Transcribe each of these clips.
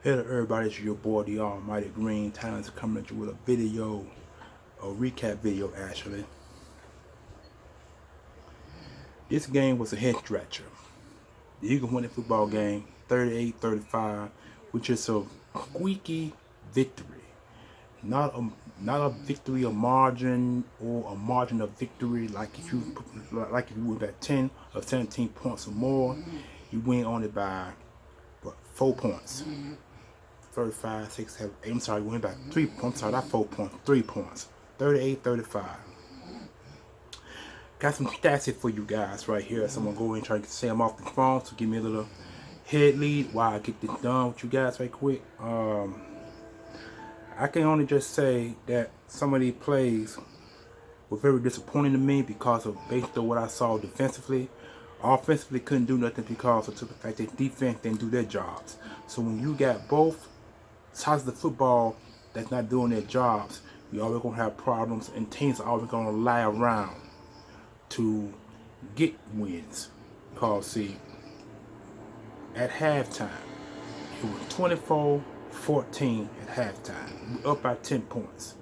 Hello everybody, it's your boy the Almighty Green Talents coming at you with a video, a recap video actually. This game was a head scratcher. The Eagles won the football game 38-35, which is a squeaky victory. Not a victory of margin or a margin of victory like if you were at 10 or 17 points or more, you win only by 4 points. 35, 6, 7, 8. I'm sorry, we went back 3 points. I'm sorry, not 4 points, 3 points. 38-35. Got some stats here for you guys right here. So I'm gonna go ahead and try to say them off the phone to give me a little head lead while I get this done with you guys right quick. I can only just say that some of these plays were very disappointing to me because of based on what I saw defensively. Offensively couldn't do nothing because of the fact that defense didn't do their jobs. So when you got both sides of the football that's not doing their jobs, you always gonna have problems, and teams are always gonna lie around to get wins. Because see, at halftime, it was 24-14 at halftime. We up by 10 points.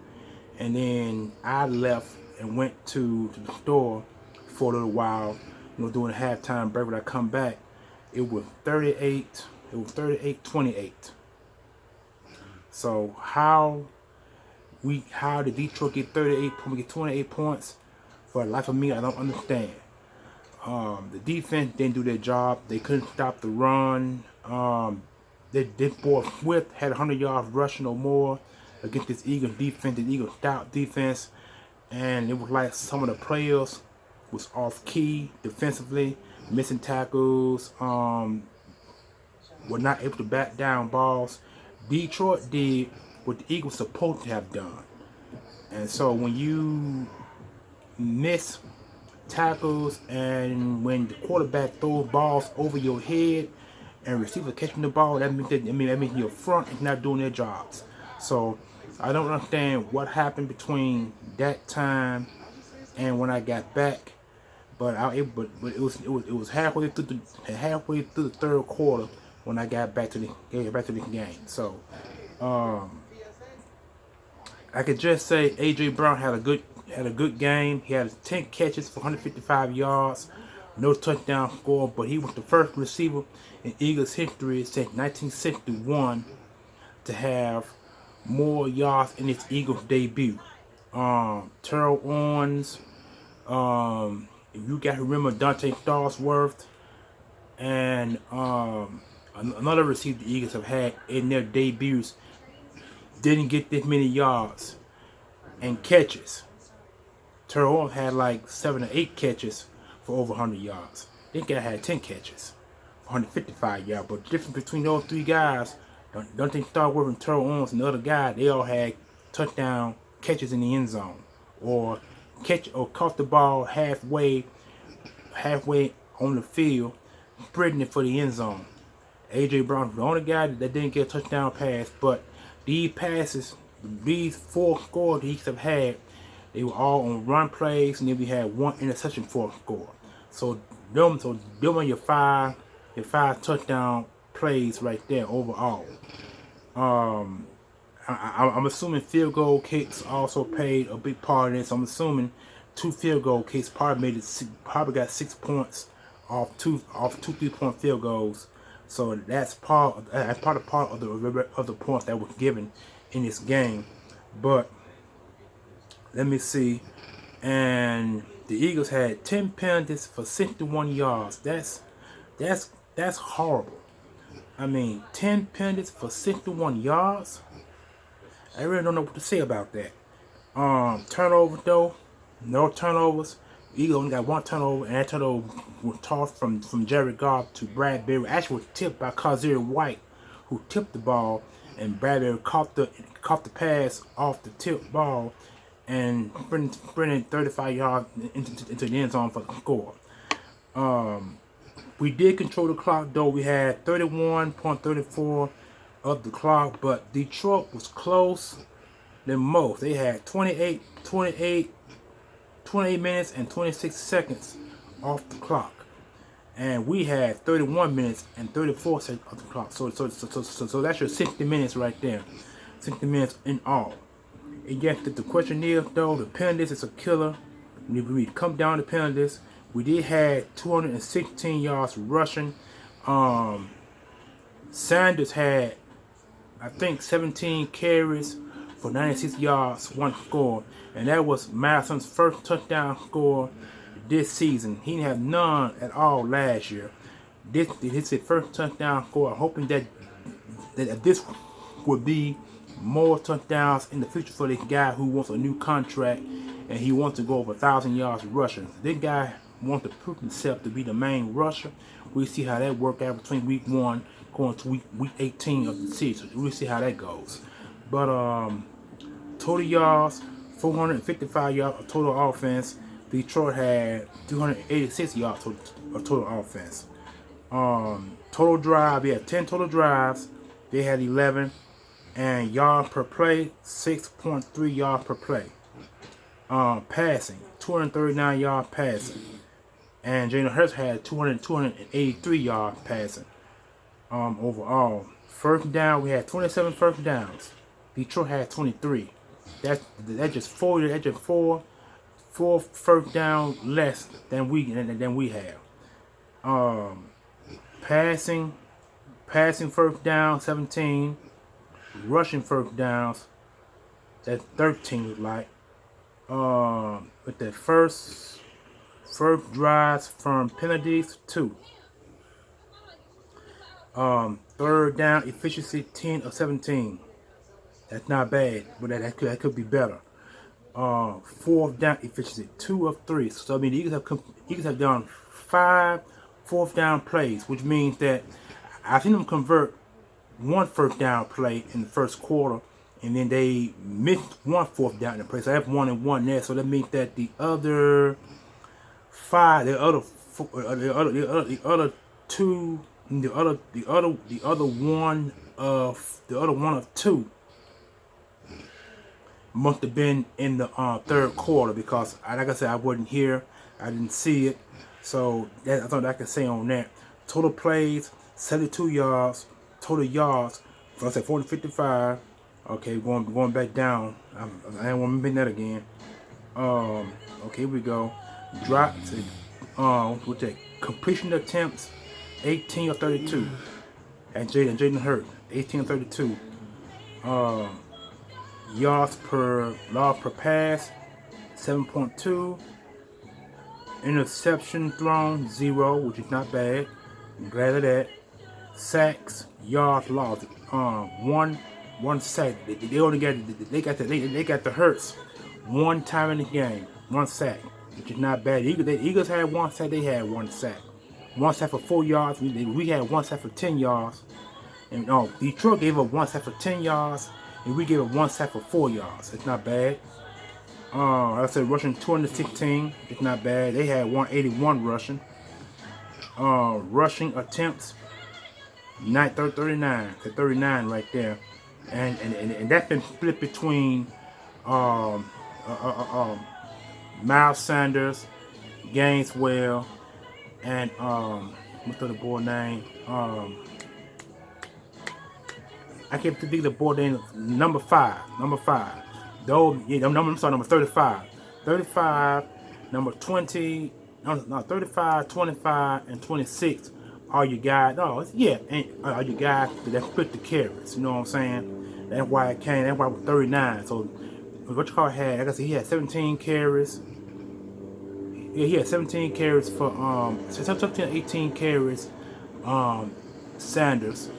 And then I left and went to the store for a little while, doing a halftime break. When I come back, it was 38-28. So how did Detroit get 28 points? For the life of me, I don't understand. The defense didn't do their job. They couldn't stop the run. This boy Swift had 100 yards rushing or more against this Eagles defense, the Eagles stout defense, and it was like some of the players was off key defensively, missing tackles, were not able to back down balls. Detroit did what the Eagles supposed to have done. And so when you miss tackles and when the quarterback throws balls over your head and receiver catching the ball, that means your front is not doing their jobs. So I don't understand what happened between that time and when I got back. But it was halfway through the third quarter when I got back to the game. So I could just say A.J. Brown had a good game. He had 10 catches for 155 yards, no touchdown score, but he was the first receiver in Eagles history since 1961 to have more yards in his Eagles debut. Terrell Owens, if you guys remember Dante Starsworth, and another receiver the Eagles have had in their debuts didn't get this many yards and catches. Terrell Owens had like 7 or 8 catches for over 100 yards. This guy had 10 catches for 155 yards. But the difference between those three guys, Dante Starsworth and Terrell Owens and the other guy, they all had touchdown catches in the end zone, or caught the ball halfway on the field, spreading it for the end zone. A.J. Brown was the only guy that didn't get a touchdown pass, but these passes, these 4 scores the Eagles have had, they were all on run plays, and then we had 1 interception for a score. So them are your five touchdown plays right there overall. I'm assuming field goal kicks also played a big part in this. I'm assuming 2 field goal kicks probably got 6 points off two 3-point field goals. So that's part of the points that was given in this game. But let me see. And the Eagles had 10 penalties for 61 yards. That's horrible. I mean, 10 penalties for 61 yards. I really don't know what to say about that. Turnovers though, no turnovers. Eagles only got 1 turnover, and that turnover was tossed from Jared Goff to Bradbury. Actually was tipped by Kazir White, who tipped the ball, and Bradbury caught the pass off the tipped ball and sprinted 35 yards into the end zone for the score. We did control the clock though. We had 31.34 of the clock, but Detroit was close than most. They had 28 minutes and 26 seconds off the clock. and we had 31 minutes and 34 seconds on the clock. So that's your 60 minutes right there. 60 minutes in all. And yet the question is though, the penalties is a killer. We come down to penalties. We did have 216 yards rushing. Sanders had, I think, 17 carries for 96 yards, 1 score, and that was Madison's first touchdown score this season. He didn't have none at all last year. This is his first touchdown score. I'm hoping that this would be more touchdowns in the future for this guy who wants a new contract and he wants to go over 1,000 yards rushing. This guy wants to prove himself to be the main rusher. We'll see how that works out between week 1 going to week 18 of the season. We'll see how that goes. But total yards, 455 yards of total offense. Detroit had 286 yards of total offense. Total drive, we had 10 total drives. They had 11. And yards per play, 6.3 yards per play. Passing, 239 yards passing. And Jalen Hurts had 283 yards passing. Overall. First down, we had 27 first downs. Detroit had 23. That's just four first down less than we have. Passing first down, 17. Rushing first downs, that's 13 like. With the first drives from penalties, 2. Third down efficiency, 10 of 17. That's not bad, but that could be better. Fourth down efficiency, 2 of 3. So I mean, the Eagles have done 5 fourth down plays, which means that I've seen them convert 1 first down play in the first quarter, and then they missed 1 fourth down in the play. So that's 1 and 1 there. So that means that the other 5, the other one of 2 must have been in the third quarter, because like I said, I wasn't here, I didn't see it. So that's all I can say on that. Total plays, 72 yards. Total yards, I said 455. Okay, going back down. I don't want to mention that again. Okay, here we go. Drop with that completion attempts, 18 of 32. And Jaden Hurts, 18 of 32. Yards per pass, 7.2. Interception thrown, 0, which is not bad. I'm glad of that. Sacks, yards lost, 1 sack. They only got the Hurts 1 time in the game, 1 sack, which is not bad. The Eagles had 1 sack, they had 1 sack. 1 sack for 4 yards. We had 1 sack for 10 yards. And Detroit gave up 1 sack for 10 yards, and we gave up 1 sack for 4 yards. It's not bad. Like I said, rushing 216. It's not bad. They had 181 rushing. Rushing attempts, 39 to 39 right there, and that's been split between Miles Sanders, Gaineswell, and what's the boy name? I can't think of the boy name. Number 5. Though, yeah, I'm sorry, number 35. 35, number 20. No, 35, 25, and 26 are your guys. No, yeah, and are your guys that split the carries. You know what I'm saying? That's why it came. That's why it was 39. So what you call had? Like I said, he had 17 carries. Yeah, he had 17 carries for 18 carries. Sanders.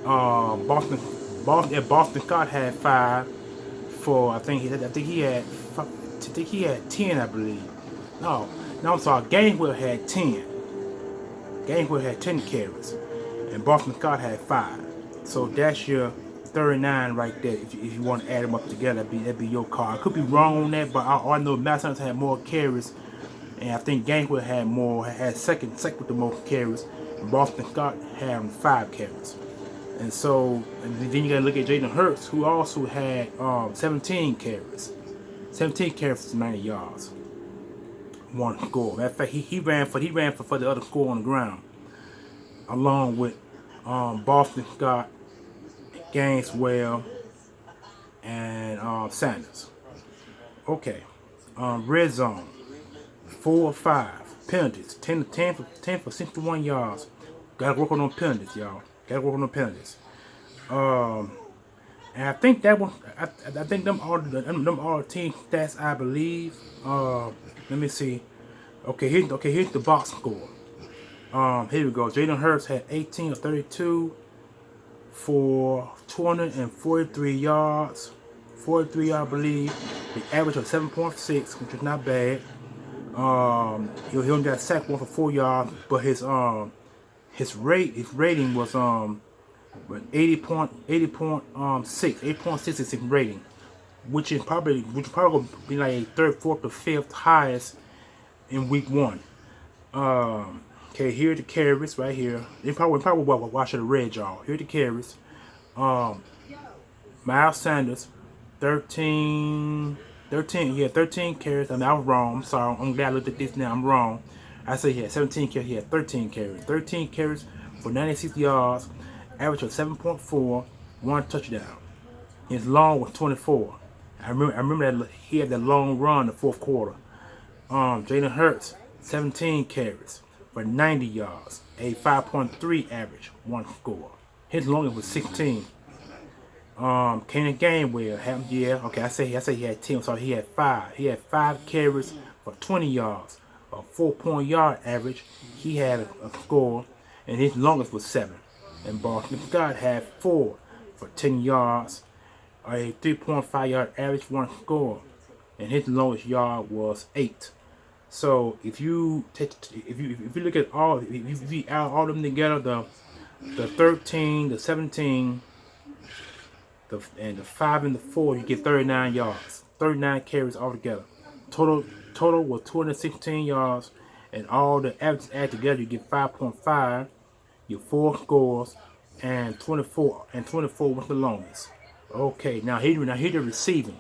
Boston Scott had 5 for I think he had 10, I believe. No, I'm sorry. Gainesville had 10. Gainesville had 10 carries, and Boston Scott had 5. So that's your 39 right there. If you want to add them up together, that'd be your car. I could be wrong on that, but I know Madison had more carries, and I think Gainesville had second with the most carries, and Boston Scott had 5 carries. And so, and then you gotta look at Jaden Hurts, who also had 17 carries. 17 carries for 90 yards. one score. Matter of fact, he ran for the other score on the ground, along with Boston Scott, Gaineswell, and Sanders. Okay, red zone, 4 or 5 penalties, 10 for 61 yards. Gotta work on them penalties, y'all. Gotta work on them penalties. And I think that one, I think them all the team stats, I believe. Let me see. Okay, here's the box score. Here we go. Jalen Hurts had 18 of 32 for 243 yards. 43, I believe. The average of 7.6, which is not bad. He only got sacked one for 4 yards, but his rating was 8.66 rating, which probably gonna be like a third, fourth, or fifth highest in week 1. Okay, here are the carries right here. They probably watch the red, y'all. Here are the carries. Miles Sanders, 13 carries. I mean, I was wrong. I'm sorry. I'm glad I looked at this now. I'm wrong. I said he had 17 carries. He had 13 carries. 13 carries for 96 yards. Average of 7.4. 1 touchdown. His long was 24. I remember that he had that long run in the fourth quarter. Jalen Hurts, 17 carries for 90 yards. A 5.3 average. 1 score. His longest was 16. Keenan Gainwell, I say he had 10, so he had 5. He had 5 carries for 20 yards, a 4-point yard average. He had a score, and his longest was 7. And Boston Scott had 4 for 10 yards, a 3.5 yard average, 1 score, and his longest yard was 8. So if you look at all, if you add all of them together, the 13, the 17. And the 5 and the 4, you get 39 yards. 39 carries altogether. Total was 216 yards, and all the averages add together, you get 5.5. Your 4 scores, and 24 was the longest. Okay, now here the receiving.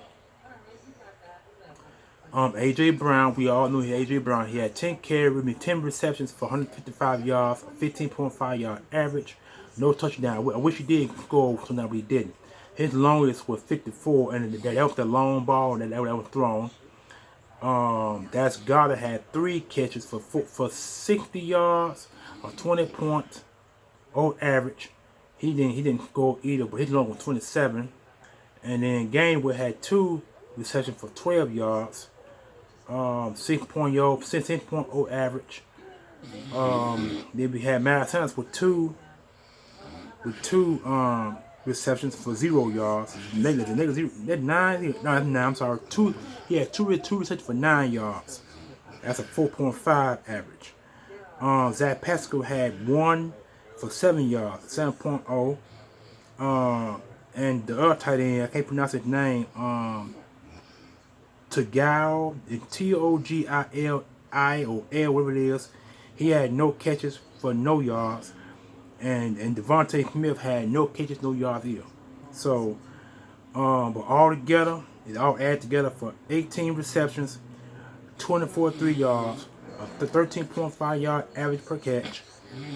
AJ Brown, we all knew AJ Brown. He had 10 carries, 10 receptions for 155 yards, 15.5 yard average, no touchdown. I wish he did score, so now he didn't. His longest was 54, and that was the long ball that was thrown. That's Goddard had 3 catches for 60 yards, a 20.0 average. He didn't score either, but his long was 27. And then Gainwell had 2 receptions for 12 yards, 6.0 average. Then we had Miles Sanders with two receptions for 0 yards. I'm sorry. He had two receptions for 9 yards. That's a 4.5 average. Zach Pascal had 1 for 7 yards, 7.0. And the other tight end, I can't pronounce his name. Togile, Togili or L, whatever it is. He had no catches for no yards. And Devontae Smith had no catches, no yards either. So, but all together, it all added together for 18 receptions, 3 yards, a 13.5 yard average per catch.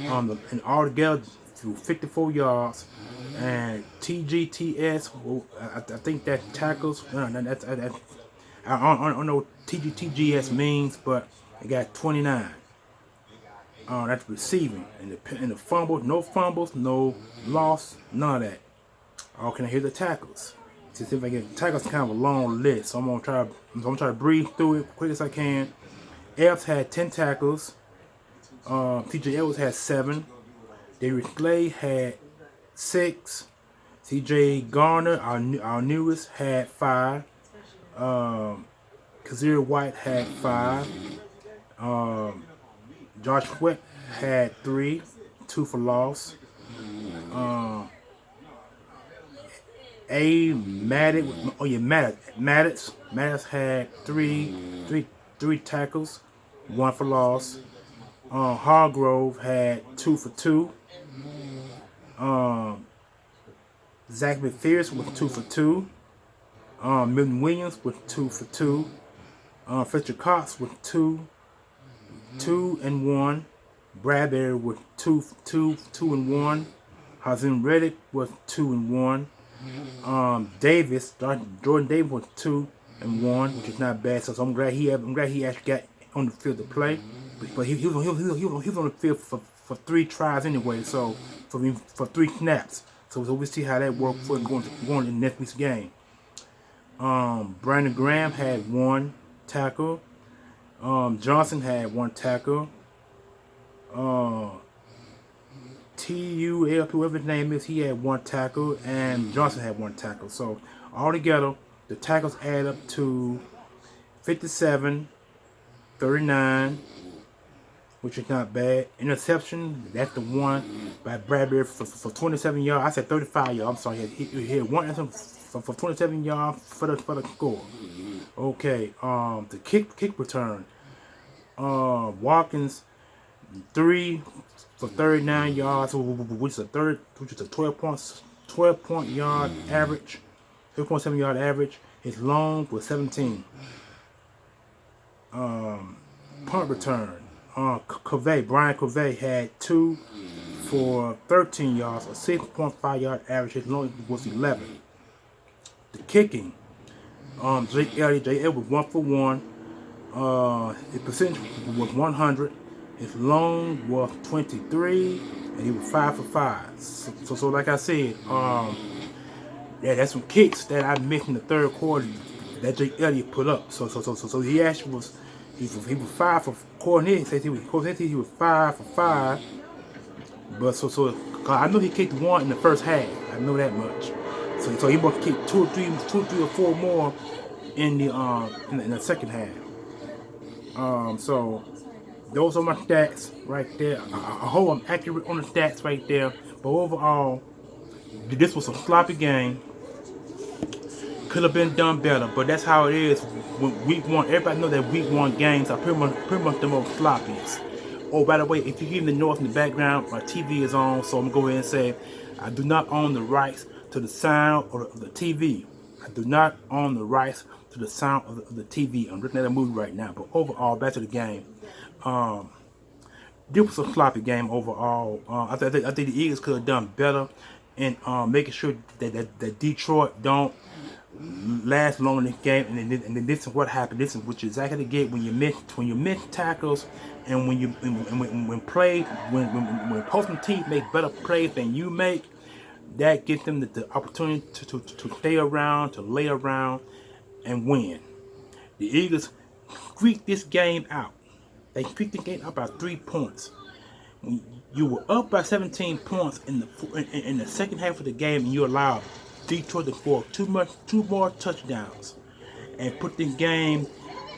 And all together through 54 yards. And TGTS, I think that tackles. I don't know what TGS means, but it got 29. That's receiving. And the fumbles, no loss, none of that. Can I hear the tackles? See if I get tackles, kind of a long list, so I'm gonna try to breeze through it quick as I can. Epps had 10 tackles. TJ Edwards had 7. Darius Slay had 6. CJ Garner, our newest, had 5. Kazir White had 5. Josh Sweat had 3, 2 for loss. Maddox had 3 tackles, 1 for loss. Hargrove had 2 for 2. Zach McPherson was 2 for 2. Milton Williams was 2 for 2. Fletcher Cox was 2. 2-1. Bradbury was 2-1. Hazen Reddick was 2-1. Jordan Davis was 2-1, which is not bad. So I'm glad he actually got on the field to play. But he was on the field for 3 tries anyway. So for 3 snaps. So we'll see how that worked for going in next week's game. Brandon Graham had 1 tackle. Johnson had 1 tackle. TULP, whoever his name is, he had 1 tackle, and Johnson had 1 tackle. So altogether, the tackles add up to 57, 39, which is not bad. Interception, that's the one by Bradbury for 27 yards. I said 35 yards. I'm sorry, he had 1 interception for 27 yards for the score. Okay, the kick return. Watkins 3 for 39 yards, which is a 12 point yard average, 12.7 yard average. His long was 17. Punt return. Brian Covey had 2 for 13 yards, a 6.5 yard average. His long was 11. The kicking. Jake Elliott was 1 for 1. His percentage was 100. His long was 23, and he was 5 for 5. So like I said, that's some kicks that I missed in the third quarter that Jake Elliott put up. So he actually was 5 for. Coordinator says he was 5 for 5. But so I know he kicked 1 in the first half. I know that much. So he must kick 2 or 4 more in the second half. So those are my stats right there. I hope I'm accurate on the stats right there. But overall, this was a sloppy game. Could have been done better, but that's how it is. When week 1, everybody know that week 1 games are pretty much the most sloppiest. Oh, by the way, if you hear the noise in the background, my TV is on, so I'm gonna go ahead and say I do not own the rights to the sound of the TV. I do not own the rights to the sound of the TV. I'm looking at a movie right now, but overall, back to the game. This was a sloppy game overall. I think the Eagles could have done better in making sure that Detroit don't last long in this game. And then this is what happened. This is what you exactly get when you miss tackles, and when opposing teams make better plays than you make. That gives them the opportunity to stay around, to lay around, and win. The Eagles squeaked this game out. They squeaked the game out by 3 points. You were up by 17 points in the second half of the game, and you allowed Detroit to score 2 more touchdowns and put the game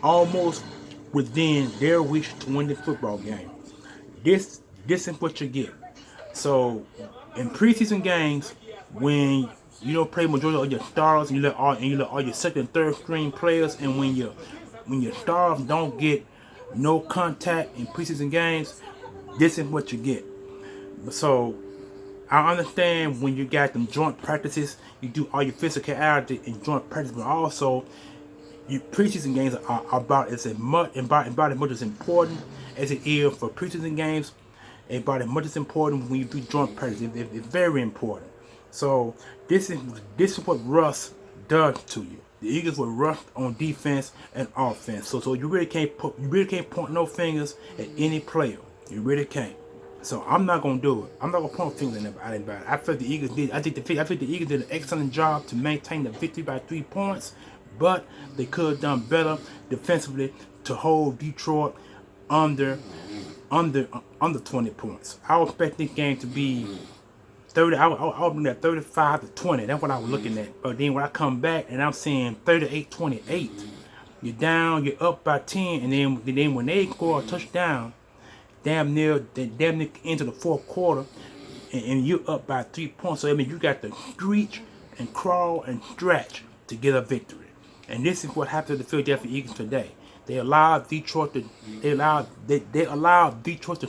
almost within their reach to win the football game. This is what you get. So in preseason games, when you don't play majority of your stars, and you let all your second and third string players, and when your stars don't get no contact in preseason games, this is what you get. So I understand when you got them joint practices, you do all your physicality in joint practice, but also your preseason games are about as much as important as it is for preseason games. About as much as important when you do joint practice. It's very important. So this is what Russ does to you. The Eagles were rushed on defense and offense. So you really can't point no fingers at any player. You really can't. So I'm not gonna do it. I'm not gonna point fingers at anybody. I feel the Eagles did. I think the Eagles did an excellent job to maintain the victory by 3 points, but they could have done better defensively to hold Detroit under 20 points. I was expecting this game to be 30. I was looking at 35-20. That's what I was looking at. But then when I come back and I'm seeing 38-28, you're down, you're up by 10, and then when they score a touchdown, damn near into the fourth quarter, and you're up by 3 points. So I mean, you got to screech and crawl and stretch to get a victory. And this is what happened to the Philadelphia Eagles today. They allowed Detroit to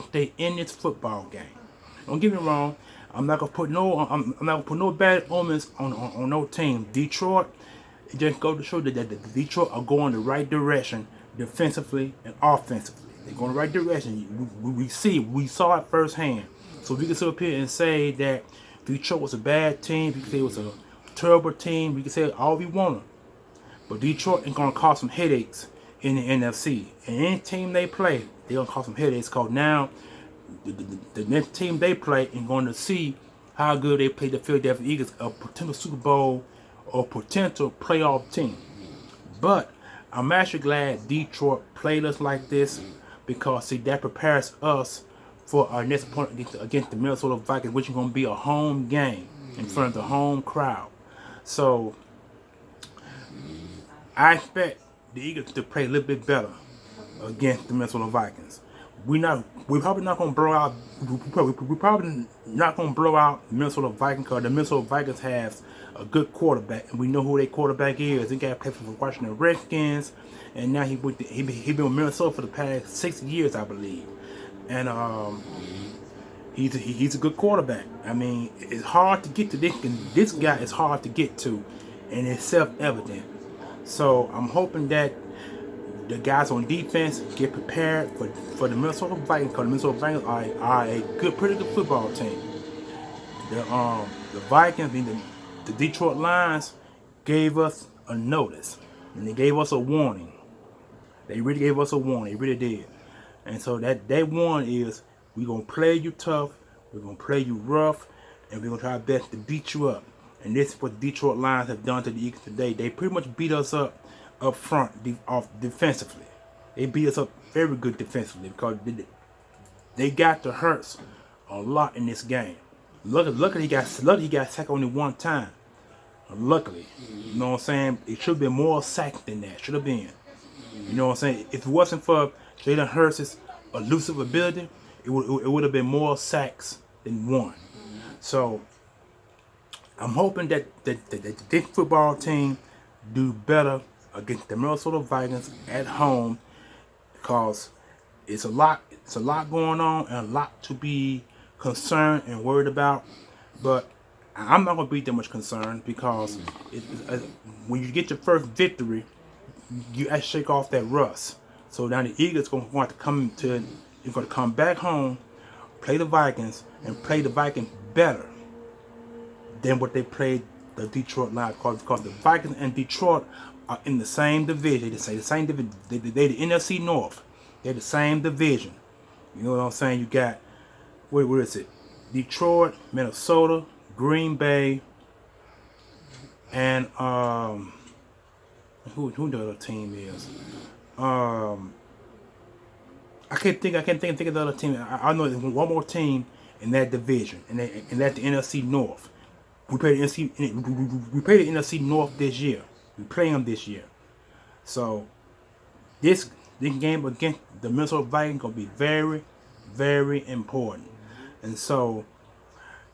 stay in this football game. Don't get me wrong. I'm not gonna put no bad omens on no team. Detroit, it just goes to show that Detroit are going the right direction defensively and offensively. They're going the right direction. We saw it firsthand. So we can sit up here and say that Detroit was a bad team. We can say it was a terrible team. We can say all we want. But Detroit is going to cause some headaches in the NFC. And any team they play, they're going to cause some headaches. Because now, the next team they play is going to see how good they play the Philadelphia Eagles, a potential Super Bowl or potential playoff team. But I'm actually glad Detroit played us like this because, see, that prepares us for our next opponent against the Minnesota Vikings, which is going to be a home game in front of the home crowd. So I expect the Eagles to play a little bit better against the Minnesota Vikings. We're probably not going to blow out. We're probably not going to blow out the Minnesota Vikings because the Minnesota Vikings have a good quarterback, and we know who their quarterback is. He got played for the Washington Redskins, and now he been with Minnesota for the past 6 years, I believe. And he's a good quarterback. I mean, it's hard to get to this. This guy is hard to get to, and it's self-evident. So I'm hoping that the guys on defense get prepared for the Minnesota Vikings, because the Minnesota Vikings are a pretty good football team. The Vikings, the Detroit Lions, gave us a notice, and they gave us a warning. They really gave us a warning. They really did. And so that warning is, we're gonna play you tough, we're gonna play you rough, and we're gonna try our best to beat you up. And this is what the Detroit Lions have done to the Eagles today. They pretty much beat us up front, defensively. They beat us up very good defensively because they got the hurts a lot in this game. Luckily he got sacked only one time. Luckily, you know what I'm saying. It should have been more sacks than that. Should have been. You know what I'm saying. If it wasn't for Jalen Hurts' elusive ability, it would have been more sacks than one. So I'm hoping that this football team do better against the Minnesota Vikings at home, because it's a lot going on and a lot to be concerned and worried about. But I'm not going to be that much concerned, because when you get your first victory, you actually shake off that rust. So now the Eagles going to want to come back home, play the Vikings, and play the Vikings better than what they played the Detroit Lions, because the Vikings and Detroit are in the same division. They say the same division. They're the NFC North. They're the same division. You know what I'm saying? You got, where is it? Detroit, Minnesota, Green Bay, and who the other team is? I can't think of the other team. I know there's one more team in that division, and that's the NFC North. We play the NFC North this year. We play them this year. So this game against the Minnesota Vikings gonna be very, very important. And so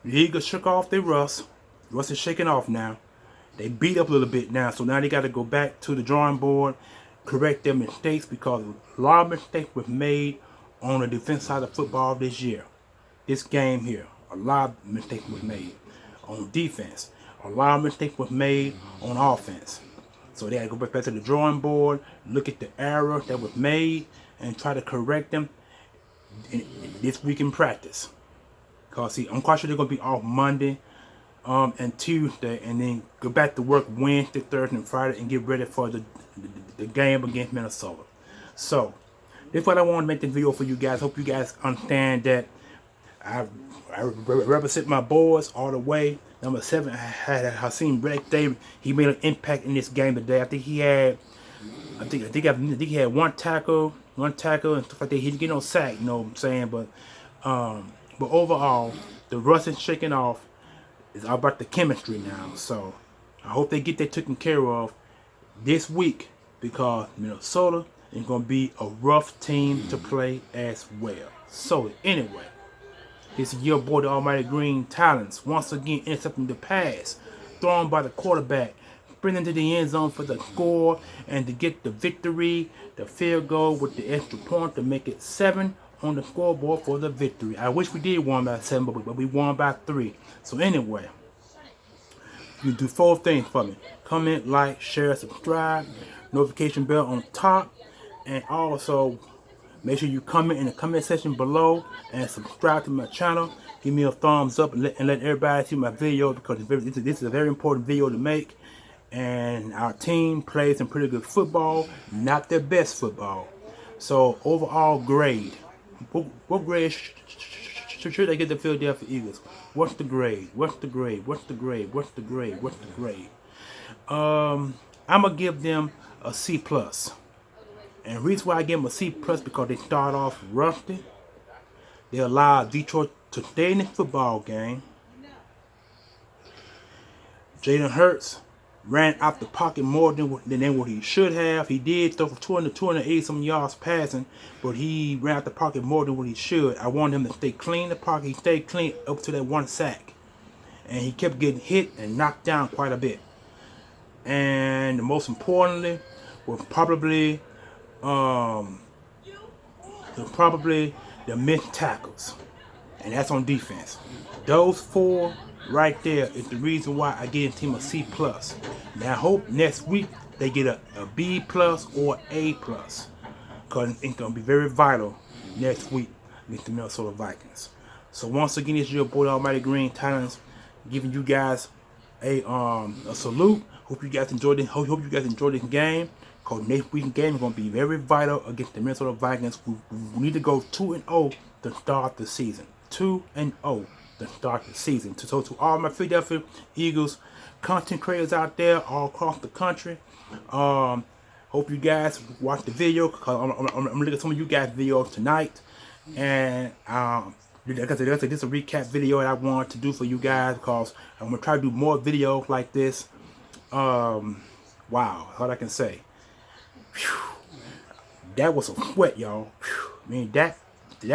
the Eagles shook off their rust. Rust is shaking off now. They beat up a little bit now, so now they got to go back to the drawing board, correct their mistakes, because a lot of mistakes were made on the defense side of football this year. This game here, a lot of mistakes were made on defense. A lot of mistakes were made on offense. So they had to go back to the drawing board, look at the error that was made, and try to correct them this week in practice. Because, see, I'm quite sure they're going to be off Monday and Tuesday, and then go back to work Wednesday, Thursday, and Friday, and get ready for the game against Minnesota. So, this is what I want to make this video for you guys. Hope you guys understand that I represent my boys all the way. Number 7, Hakeem David. He made an impact in this game today. I think he had one tackle and stuff like that. He didn't get no sack, you know what I'm saying? But overall, the rust is shaking off. It's all about the chemistry now. So I hope they get that taken care of this week, because Minnesota is going to be a rough team to play as well. So anyway, this is your boy, the Almighty Green Talents, once again intercepting the pass thrown by the quarterback, bringing to the end zone for the score and to get the victory, the field goal with the extra point to make it 7 on the scoreboard for the victory. I wish we did won by 7, but we won by 3. So anyway, you do 4 things for me: comment, like, share, subscribe, notification bell on top, and also Make sure you comment in the comment section below and subscribe to my channel. Give me a thumbs up and let everybody see my video, because this is a very important video to make. And our team plays some pretty good football, not their best football. So overall grade, what grade should they get the Philadelphia Eagles? What's the grade? What's the grade? What's the grade? What's the grade? What's the grade? I'm gonna give them a C plus. And the reason why I give them a C plus because they start off rusty. They allowed Detroit to stay in the football game. Jalen Hurts ran out the pocket more than what he should have. He did throw for 280 some yards passing, but he ran out the pocket more than what he should. I wanted him to stay clean in the pocket. He stayed clean up to that one sack. And he kept getting hit and knocked down quite a bit. And most importantly, was probably the missed tackles. And that's on defense. Those four right there is the reason why I give the team a C plus. Now I hope next week they get a B plus or A plus, because it's gonna be very vital next week against the Minnesota Vikings. So once again, it's your boy Almighty Green Titans giving you guys a salute. Hope you guys enjoyed it. Hope you guys enjoyed this game. Because next week's game is going to be very vital against the Minnesota Vikings. We need to go 2-0 to start the season. 2-0 to start the season. So to all my Philadelphia Eagles content creators out there all across the country, hope you guys watch the video, because I'm looking at some of you guys' videos tonight. And like I said, this is a recap video that I want to do for you guys, because I'm going to try to do more videos like this. Wow, all I can say. Whew. That was a sweat, y'all. I mean, that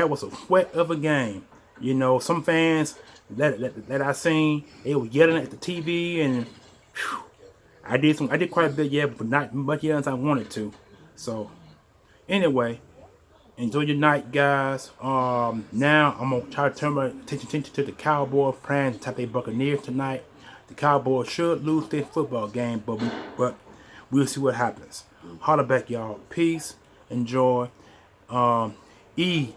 was a sweat of a game. You know, some fans that I seen, they were yelling at the TV, and whew, I did quite a bit, yeah, but not much yelling as I wanted to. So anyway, enjoy your night, guys. Now I'm gonna try to turn my attention to the Cowboys playing the Tampa Bay Buccaneers tonight. The Cowboys should lose their football game, but we'll see what happens. Holla back, y'all. Peace. Enjoy. EAGLES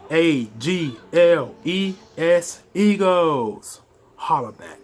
Eagles. Holla back.